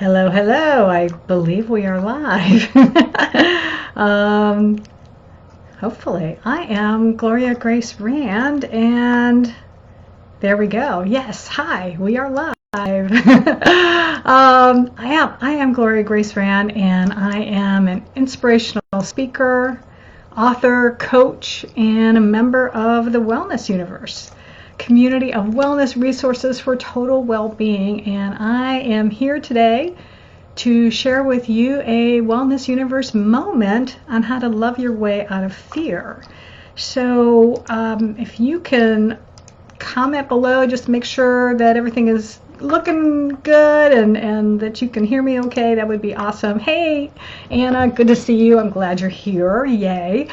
Hello, hello. I believe we are live. um, Hopefully. I am Gloria Grace Rand, and there we go. Yes, hi, we are live. I am Gloria Grace Rand, and I am an inspirational speaker, author, coach, and a member of the Wellness Universe, community of wellness resources for total well-being. And I am here today to share with you a Wellness Universe moment on how to love your way out of fear. So if you can comment below, just make sure that everything is looking good and that you can hear me okay, that would be awesome. Hey Anna, good to see you. I'm glad you're here. Yay.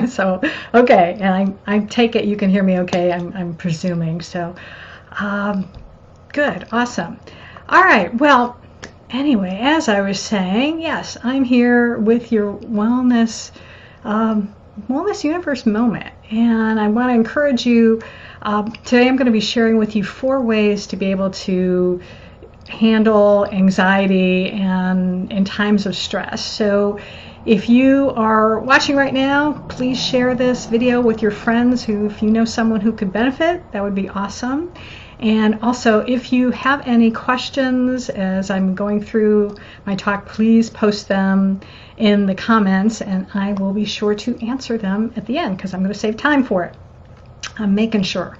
So okay, and I take it you can hear me okay. I'm presuming so. Good, awesome. All right, well, anyway, as I was saying, yes, I'm here with your Wellness Universe moment, and I want to encourage you. Today I'm going to be sharing with you 4 ways to be able to handle anxiety and in times of stress. So if you are watching right now, please share this video with your friends if you know someone who could benefit. That would be awesome. And also, if you have any questions as I'm going through my talk, please post them in the comments, and I will be sure to answer them at the end because I'm going to save time for it. I'm making sure.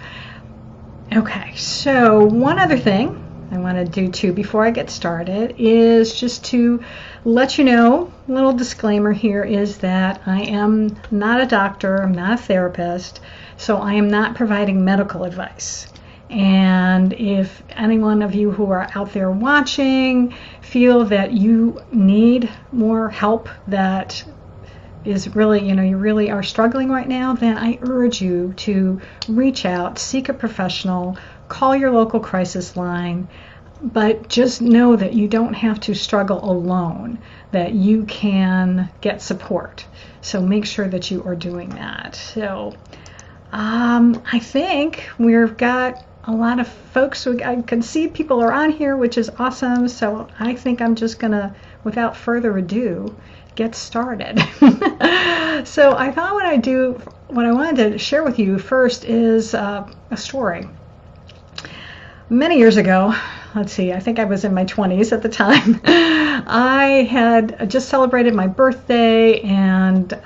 Okay, so one other thing I want to do too before I get started is just to let you know, a little disclaimer here is that I am not a doctor, I'm not a therapist, so I am not providing medical advice. And if any one of you who are out there watching feel that you need more help, that is really, you really are struggling right now, then I urge you to reach out, seek a professional, call your local crisis line, but just know that you don't have to struggle alone, that you can get support. So make sure that you are doing that. So I think we've got a lot of folks. I can see people are on here, which is awesome. So I think I'm just going to, without further ado, get started. So I thought what I wanted to share with you first is a story. Many years ago, let's see, I think I was in my 20s at the time, I had just celebrated my birthday, and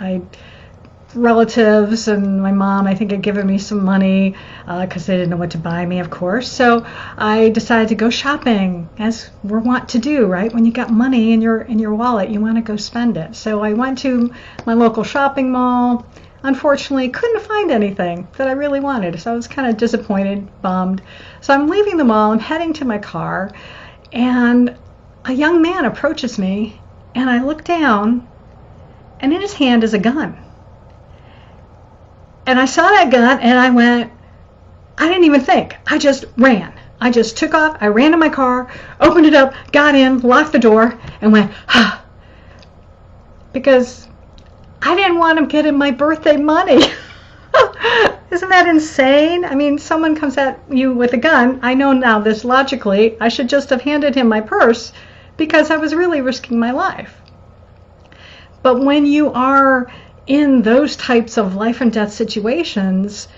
relatives and my mom, I think, had given me some money because they didn't know what to buy me, of course. So I decided to go shopping, as we're wont to do, right? When you got money in your wallet, you want to go spend it. So I went to my local shopping mall. Unfortunately, couldn't find anything that I really wanted. So I was kind of disappointed, bummed. So I'm leaving the mall, I'm heading to my car, and a young man approaches me, and I look down, and in his hand is a gun. And I saw that gun, and I went, I didn't even think. I just ran. I just took off. I ran to my car, opened it up, got in, locked the door, and went, ah. Because I didn't want him getting my birthday money. Isn't that insane? I mean, someone comes at you with a gun. I know now this logically. I should just have handed him my purse because I was really risking my life. But when you are in those types of life and death situations,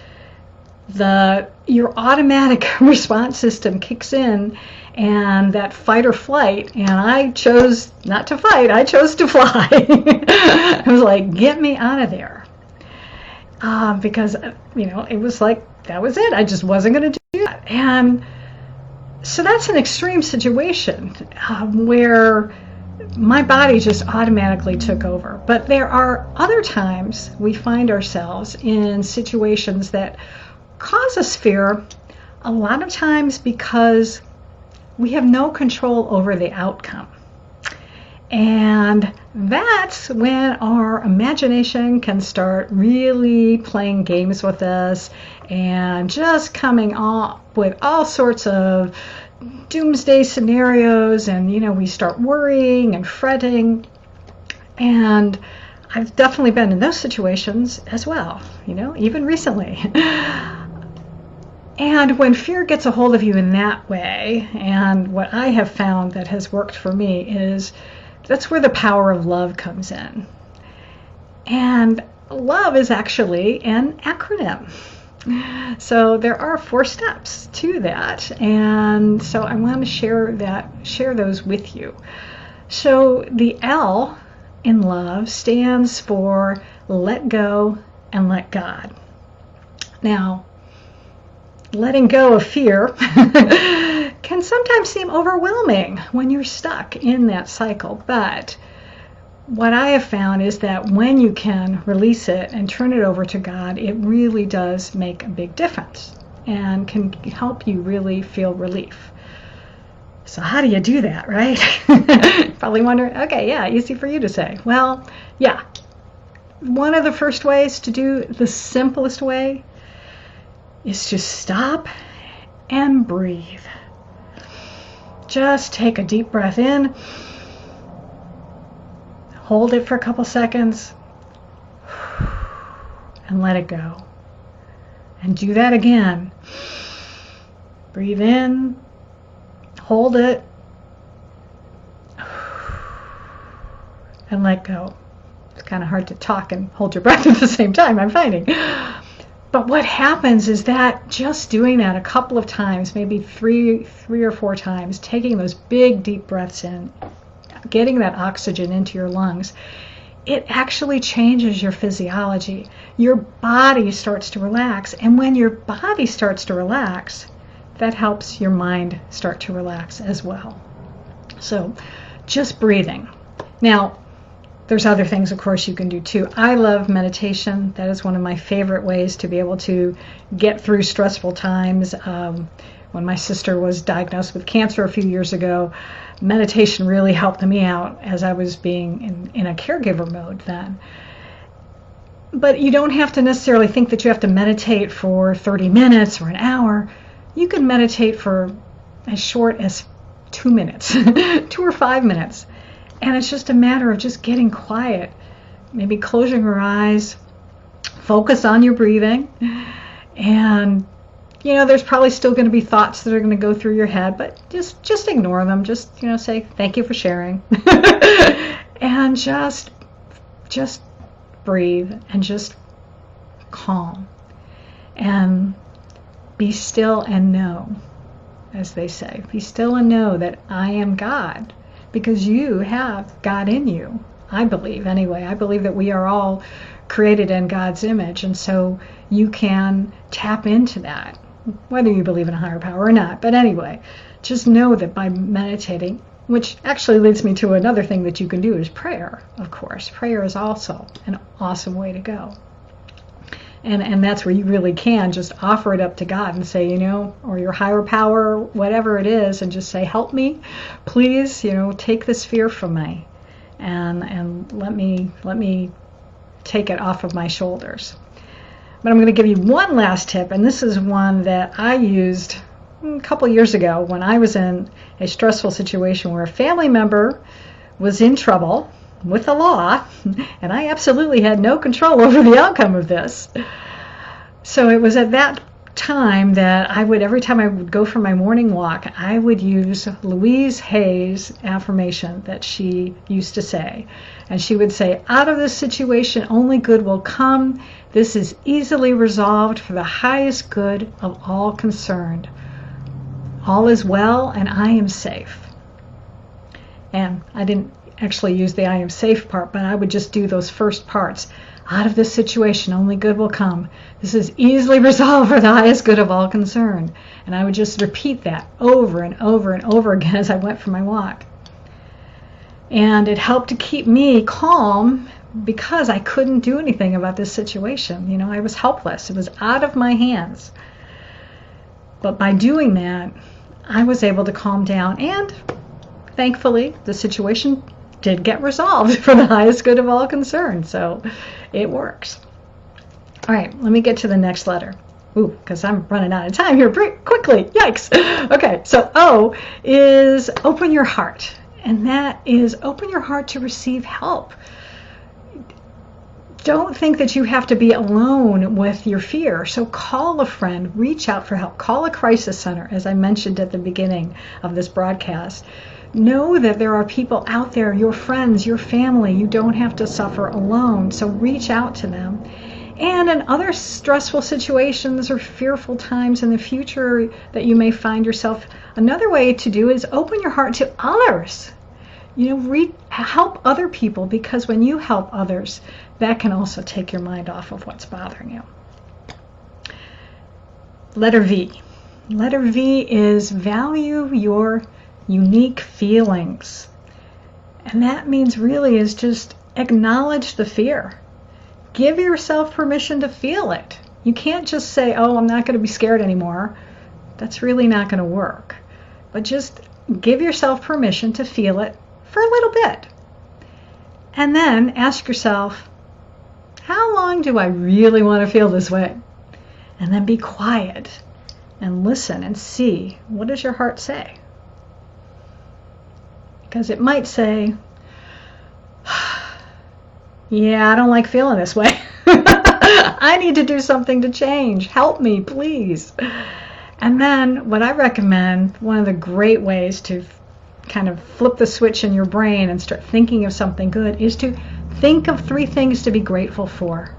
your automatic response system kicks in, and that fight or flight, and I chose not to fight, I chose to fly. I was like, get me out of there. Because, it was like, that was it. I just wasn't going to do that. And so that's an extreme situation where my body just automatically took over. But there are other times we find ourselves in situations that cause us fear, a lot of times because we have no control over the outcome. And that's when our imagination can start really playing games with us and just coming up with all sorts of doomsday scenarios, and we start worrying and fretting. And I've definitely been in those situations as well, even recently. And when fear gets a hold of you in that way, and what I have found that has worked for me is that's where the power of love comes in. And love is actually an acronym. So there are 4 steps to that, and so I want to share those with you. So the L in love stands for let go and let God. Now, letting go of fear can sometimes seem overwhelming when you're stuck in that cycle, but what I have found is that when you can release it and turn it over to God, it really does make a big difference and can help you really feel relief. So how do you do that, right? Probably wondering, okay, yeah, easy for you to say. Well, yeah, one of the first ways to do, the simplest way, is just stop and breathe. Just take a deep breath in. Hold it for a couple seconds and let it go. And do that again. Breathe in, hold it, and let go. It's kind of hard to talk and hold your breath at the same time, I'm finding. But what happens is that just doing that a couple of times, maybe three or 4 times, taking those big deep breaths in, getting that oxygen into your lungs, it actually changes your physiology. Your body starts to relax, and when your body starts to relax, that helps your mind start to relax as well. So just breathing. Now, there's other things, of course, you can do too. I love meditation. That is one of my favorite ways to be able to get through stressful times. When my sister was diagnosed with cancer a few years ago, meditation really helped me out as I was being in a caregiver mode then. But you don't have to necessarily think that you have to meditate for 30 minutes or an hour. You can meditate for as short as 2 minutes, 2 or 5 minutes. And it's just a matter of just getting quiet, maybe closing your eyes, focus on your breathing, and there's probably still going to be thoughts that are going to go through your head, but just ignore them. Just, say thank you for sharing. And just breathe and just calm. And be still and know, as they say. Be still and know that I am God, because you have God in you. I believe, anyway. I believe that we are all created in God's image, and so you can tap into that, whether you believe in a higher power or not. But anyway, just know that by meditating, which actually leads me to another thing that you can do, is prayer, of course. Prayer is also an awesome way to go. And that's where you really can just offer it up to God and say, or your higher power, whatever it is, and just say, help me, please, take this fear from me and let me take it off of my shoulders. But I'm going to give you one last tip, and this is one that I used a couple years ago when I was in a stressful situation where a family member was in trouble with the law, and I absolutely had no control over the outcome of this. So it was at that time that every time I would go for my morning walk, I would use Louise Hay's affirmation that she used to say. And she would say, out of this situation, only good will come. This is easily resolved for the highest good of all concerned. All is well, and I am safe. And I didn't actually use the I am safe part, but I would just do those first parts. Out of this situation, only good will come. This is easily resolved for the highest good of all concerned. And I would just repeat that over and over and over again as I went for my walk. And it helped to keep me calm because I couldn't do anything about this situation. I was helpless. It was out of my hands. But by doing that, I was able to calm down, and thankfully, the situation did get resolved for the highest good of all concerned. So it works. All right, let me get to the next letter. Ooh, because I'm running out of time here quickly. Yikes. Okay, so O is open your heart. And that is open your heart to receive help. don't think that you have to be alone with your fear. So call a friend, reach out for help, call a crisis center, as I mentioned at the beginning of this broadcast. Know that there are people out there, your friends, your family. You don't have to suffer alone. So reach out to them. And in other stressful situations or fearful times in the future that you may find yourself, another way to do is open your heart to others. Help other people, because when you help others, that can also take your mind off of what's bothering you. Letter V. Letter V is value your unique feelings. And that means really is just acknowledge the fear. Give yourself permission to feel it. You can't just say, oh, I'm not going to be scared anymore. That's really not going to work. But just give yourself permission to feel it for a little bit. And then ask yourself, how long do I really want to feel this way? And then be quiet and listen and see, what does your heart say? Because it might say, yeah, I don't like feeling this way. I need to do something to change. Help me, please. And then what I recommend, one of the great ways to kind of flip the switch in your brain and start thinking of something good, is to think of 3 things to be grateful for.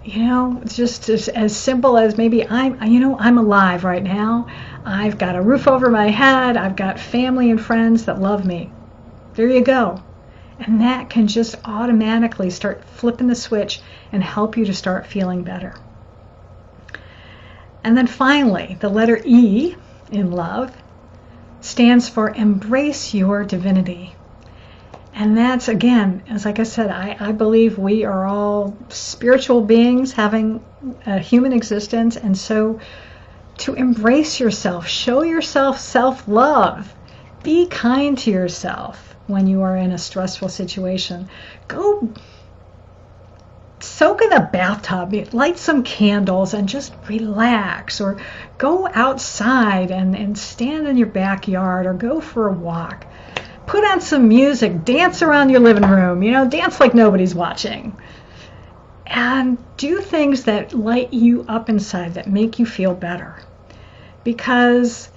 It's just as simple as maybe I'm alive right now. I've got a roof over my head. I've got family and friends that love me. There you go. And that can just automatically start flipping the switch and help you to start feeling better. And then finally, the letter E in love stands for embrace your divinity. And that's, again, as like I said, I believe we are all spiritual beings having a human existence. And so to embrace yourself, show yourself self-love, be kind to yourself when you are in a stressful situation. Go soak in the bathtub, light some candles and just relax, or go outside and stand in your backyard, or go for a walk. Put on some music, dance around your living room, dance like nobody's watching. And do things that light you up inside, that make you feel better. Because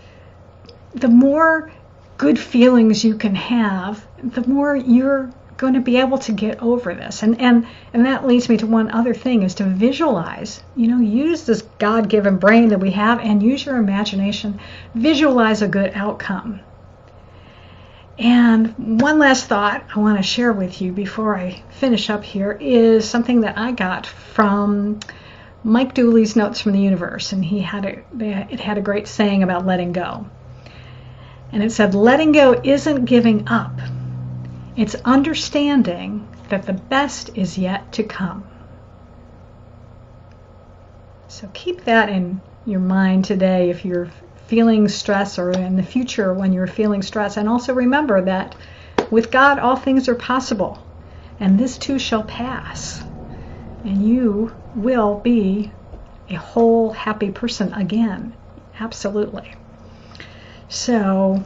the more good feelings you can have, the more you're going to be able to get over this. And that leads me to one other thing, is to visualize. Use this God-given brain that we have and use your imagination. Visualize a good outcome. And one last thought I want to share with you before I finish up here is something that I got from Mike Dooley's Notes from the Universe, and it had a great saying about letting go. And it said, letting go isn't giving up. It's understanding that the best is yet to come. So keep that in your mind today if you're feeling stress, or in the future when you're feeling stress. And also remember that with God all things are possible, and this too shall pass, and you will be a whole happy person again. Absolutely. So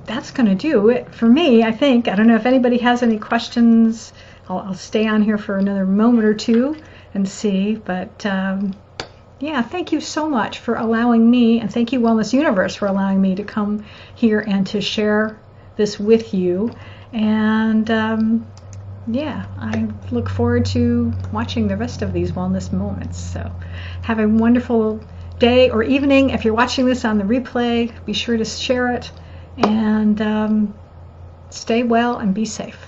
that's going to do it for me, I think. I don't know if anybody has any questions. I'll stay on here for another moment or two and see, but yeah, thank you so much for allowing me, and thank you Wellness Universe for allowing me to come here and to share this with you. And yeah, I look forward to watching the rest of these wellness moments. So have a wonderful day or evening. If you're watching this on the replay, be sure to share it, and stay well and be safe.